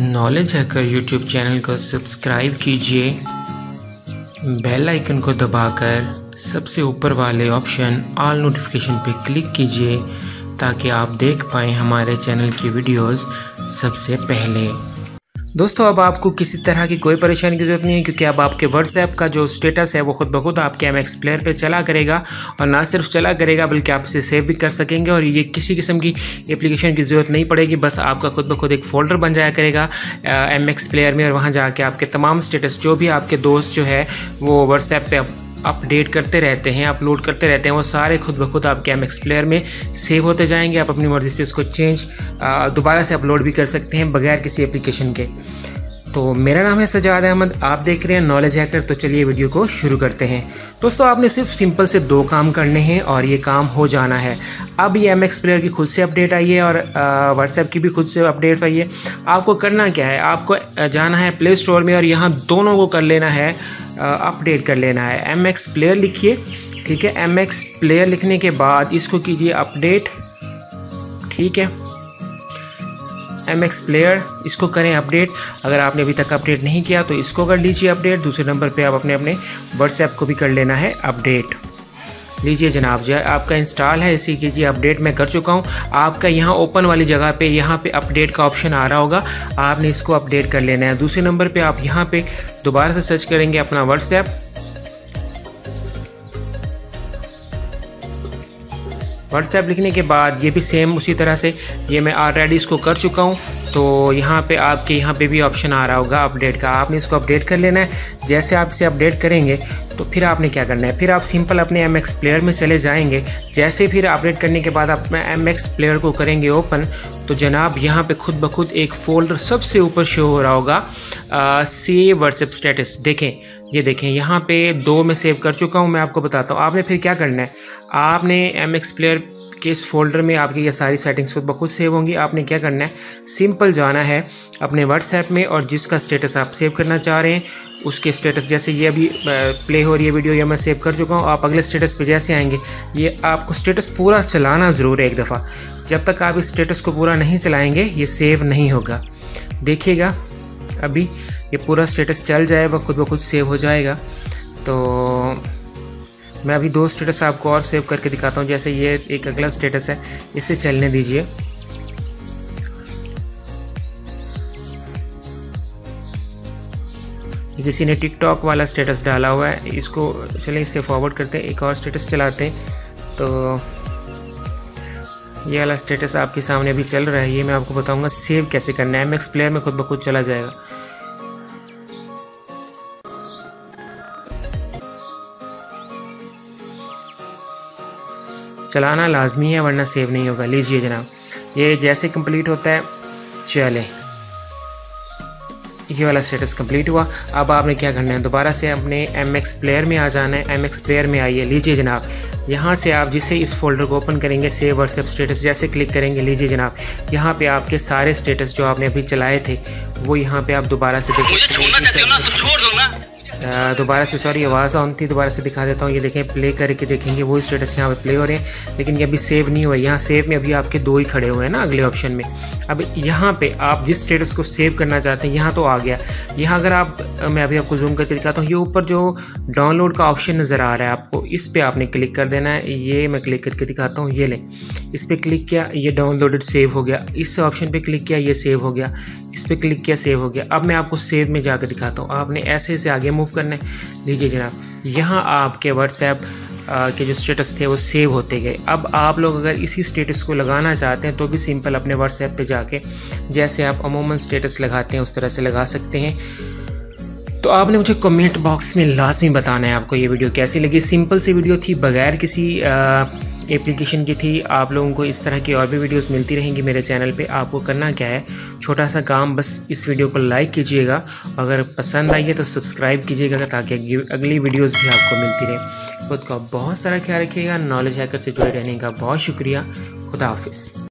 Knowledge hacker YouTube channel को subscribe कीजिए, bell icon को दबाकर सबसे ऊपर वाले ऑप्शन ऑल नोटिफिकेशन पर क्लिक कीजिए ताकि आप देख पाएँ हमारे चैनल की वीडियोस सबसे पहले। दोस्तों, अब आपको किसी तरह की कोई परेशानी की ज़रूरत नहीं है, क्योंकि अब आपके व्हाट्सएप का जो स्टेटस है वो खुद ब खुद आपके MX प्लेयर पे चला करेगा। और ना सिर्फ चला करेगा बल्कि आप इसे सेव भी कर सकेंगे और ये किसी किस्म की एप्लीकेशन की ज़रूरत नहीं पड़ेगी। बस आपका खुद ब खुद एक फ़ोल्डर बन जाया करेगा MX प्लेयर में, और वहाँ जाके आपके तमाम स्टेटस जो भी आपके दोस्त जो है वो व्हाट्सएप पे अपडेट करते रहते हैं, अपलोड करते रहते हैं, वो सारे खुद ब खुद आपके MX प्लेयर में सेव होते जाएंगे। आप अपनी मर्ज़ी से उसको चेंज दोबारा से अपलोड भी कर सकते हैं बगैर किसी एप्लीकेशन के। तो मेरा नाम है सजाद अहमद, आप देख रहे हैं नॉलेज हैकर। तो चलिए वीडियो को शुरू करते हैं। दोस्तों, आपने सिर्फ सिंपल से 2 काम करने हैं और ये काम हो जाना है। अब ये MX प्लेयर की खुद से अपडेट आई है और व्हाट्सएप की भी खुद से अपडेट आई है। आपको करना क्या है, आपको जाना है प्ले स्टोर में और यहाँ दोनों को कर लेना है, अपडेट कर लेना है। MX प्लेयर लिखिए, ठीक है। MX प्लेयर लिखने के बाद इसको कीजिए अपडेट, ठीक है। MX प्लेयर इसको करें अपडेट। अगर आपने अभी तक अपडेट नहीं किया तो इसको कर लीजिए अपडेट। दूसरे नंबर पे आप अपने व्हाट्सएप को भी कर लेना है अपडेट। लीजिए जनाब, जो आपका इंस्टॉल है इसी कीजिए अपडेट। मैं कर चुका हूँ। आपका यहाँ ओपन वाली जगह पे यहाँ पे अपडेट का ऑप्शन आ रहा होगा, आपने इसको अपडेट कर लेना है। दूसरे नंबर पे आप यहाँ पे दोबारा से सर्च करेंगे अपना व्हाट्सएप लिखने के बाद ये भी सेम उसी तरह से, ये मैं ऑलरेडी इसको कर चुका हूँ। तो यहाँ पे आपके यहाँ पे भी ऑप्शन आ रहा होगा अपडेट का, आपने इसको अपडेट कर लेना है। जैसे आप इसे अपडेट करेंगे तो फिर आपने क्या करना है, फिर आप सिंपल अपने MX प्लेयर में चले जाएंगे। जैसे फिर अपडेट करने के बाद अपने MX प्लेयर को करेंगे ओपन, तो जनाब यहाँ पे खुद ब खुद एक फ़ोल्डर सबसे ऊपर शो हो रहा होगा, सेव व्हाट्सएप स्टेटस। देखें, ये देखें, यहाँ पे 2 में सेव कर चुका हूँ। मैं आपको बताता हूँ आपने फिर क्या करना है। आपने MX प्लेयर के इस फोल्डर में आपकी ये सारी सेटिंग्स खुद ब खुद सेव होंगी। आपने क्या करना है, सिंपल जाना है अपने व्हाट्सएप में और जिसका स्टेटस आप सेव करना चाह रहे हैं उसके स्टेटस, जैसे ये अभी प्ले हो रही है वीडियो, ये मैं सेव कर चुका हूँ। आप अगले स्टेटस पे जैसे आएंगे, ये आपको स्टेटस पूरा चलाना ज़रूर है एक दफ़ा। जब तक आप इस स्टेटस को पूरा नहीं चलाएँगे ये सेव नहीं होगा। देखिएगा, अभी ये पूरा स्टेटस चल जाए वह खुद ब खुद सेव हो जाएगा। तो मैं अभी 2 स्टेटस आपको और सेव करके दिखाता हूँ। जैसे ये एक अगला स्टेटस है, इसे चलने दीजिए। किसी ने टिकटॉक वाला स्टेटस डाला हुआ है, इसको चलें इससे फॉरवर्ड करते हैं, एक और स्टेटस चलाते हैं। तो ये वाला स्टेटस आपके सामने अभी चल रहा है, ये मैं आपको बताऊंगा सेव कैसे करना है। MX प्लेयर में खुद ब खुद चला जाएगा। चलाना लाजमी है वरना सेव नहीं होगा। लीजिए जनाब, ये जैसे कंप्लीट होता है, चले ये वाला स्टेटस कंप्लीट हुआ। अब आपने क्या करना है, दोबारा से अपने MX प्लेयर में आ जाना है। MX प्लेयर में आइए। लीजिए जनाब, यहाँ से आप जिसे इस फोल्डर को ओपन करेंगे, सेव व्हाट्सएप स्टेटस जैसे क्लिक करेंगे, लीजिए जनाब, यहाँ पे आपके सारे स्टेटस जो आपने अभी चलाए थे वो यहाँ पे आप दोबारा से दोबारा से सॉरी आवाज़ ऑन थी, दोबारा से दिखा देता हूँ। ये देखें, प्ले करके देखेंगे वो स्टेटस यहाँ पे प्ले हो रहे हैं, लेकिन ये अभी सेव नहीं हुआ। यहाँ सेव में अभी आपके 2 ही खड़े हुए हैं ना अगले ऑप्शन में। अब यहाँ पे आप जिस स्टेटस को सेव करना चाहते हैं यहाँ तो आ गया। यहाँ अगर आप, मैं अभी आपको जूम करके दिखाता हूँ, ये ऊपर जो डाउनलोड का ऑप्शन नज़र आ रहा है आपको, इस पर आपने क्लिक कर देना है। ये मैं क्लिक करके दिखाता हूँ, ये लें, इस पर क्लिक किया, ये डाउनलोडेड सेव हो गया। इस ऑप्शन पे क्लिक किया, ये सेव हो गया। इस पर क्लिक किया, सेव हो गया। अब मैं आपको सेव में जाकर दिखाता हूँ, आपने ऐसे ऐसे आगे मूव करना है। लीजिए जनाब, यहाँ आपके व्हाट्सएप के जो स्टेटस थे वो सेव होते गए। अब आप लोग अगर इसी स्टेटस को लगाना चाहते हैं तो भी सिंपल अपने व्हाट्सएप पे जाके जैसे आप अमूमन स्टेटस लगाते हैं उस तरह से लगा सकते हैं। तो आपने मुझे कमेंट बॉक्स में लाजमी बताना है आपको ये वीडियो कैसी लगी। सिंपल सी वीडियो थी, बगैर किसी एप्लीकेशन की थी। आप लोगों को इस तरह की और भी वीडियोस मिलती रहेंगी मेरे चैनल पे। आपको करना क्या है, छोटा सा काम, बस इस वीडियो को लाइक कीजिएगा, अगर पसंद आई है तो सब्सक्राइब कीजिएगा ताकि अगली वीडियोस भी आपको मिलती रहे। खुद का बहुत सारा ख्याल रखिएगा। नॉलेज हैकर से जुड़े रहने का बहुत शुक्रिया। खुदा हाफिज़।